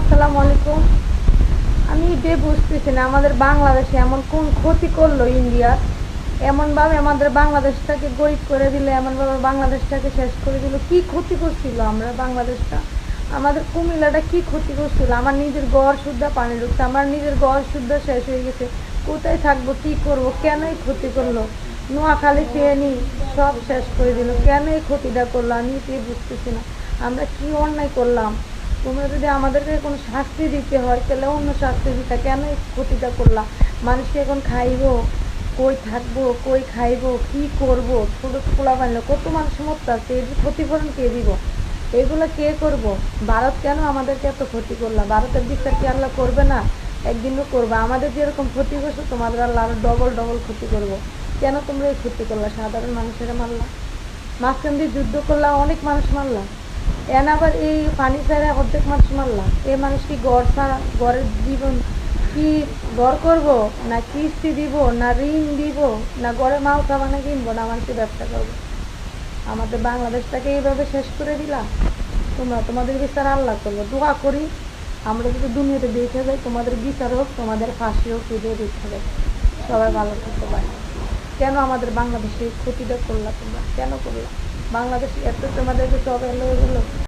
আসসালামু আলাইকুম। আমি এটাই বুঝতেছি না আমাদের বাংলাদেশে এমন কোন ক্ষতি করলো ইন্ডিয়া, এমনভাবে আমাদের বাংলাদেশটাকে গরিব করে দিল, এমনভাবে বাংলাদেশটাকে শেষ করে দিল। কি ক্ষতি করছিল আমরা বাংলাদেশটা, আমাদের কুমিল্লাটা কি ক্ষতি করছিল? আমার নিজের ঘর শুদ্ধ পানি ঢুকছে, আমার নিজের ঘর শুদ্ধ শেষ হয়ে গেছে। কোথায় থাকবো, কি করব? কেন এই ক্ষতি করলো? নোয়াখালী ফেনি সব শেষ করে দিল, কেন এই ক্ষতিটা করলো? আমি এটাই বুঝতেছি না আমরা কি অন্যায় করলাম। তোমরা যদি আমাদেরকে কোনো শাস্তি দিতে হয় তাহলে অন্য শাস্তি দিতে, কেন এই ক্ষতিটা করলা? মানুষকে এখন খাইবো, কই থাকবো, কই খাইবো, কি করব? ছোটো পোলা বানলো কত মানুষ মরতেছে, এর ক্ষতিপূরণ কে দিব? এগুলো কে করব? ভারত কেন আমাদেরকে এত ক্ষতি করলা? ভারতের বিচার কি আল্লাহ করবে না? একদিনও করবে। আমাদের যেরকম ক্ষতি করছো তোমাদের আল্লাহ আরো ডবল ডবল ক্ষতি করবো। কেন তোমরা এই ক্ষতি করলা? সাধারণ মানুষেরা মারলা, মাঝখান দিয়ে যুদ্ধ করলা, অনেক মানুষ মারলা। এন আবার এই পানি ছাড়া অর্ধেক মানুষ মারলাম। এ মানুষ কি ঘর ছাড়া, ঘরের জীবন কি ঘর করব, না কিস্তি দিব, না ঋণ দিব, না ঘরে মাল সাবানা কিনবো, না মানুষের ব্যবসা করবো? আমাদের বাংলাদেশটাকে এইভাবে শেষ করে দিলাম। তোমরা তোমাদের বিচার আল্লাহ করবো, দোয়া করি আমরা যদি দুনিয়াতে দেখে যাই, তোমাদের বিচার হোক, তোমাদের ফাঁসি হোক, এদের দেখে যাই, সবাই ভালো থাকতে পারে। কেন আমাদের বাংলাদেশে এই ক্ষতিটা করলা তোমরা, কেন করলা? বাংলাদেশ এত তোমাদেরকে সব এলো এগুলো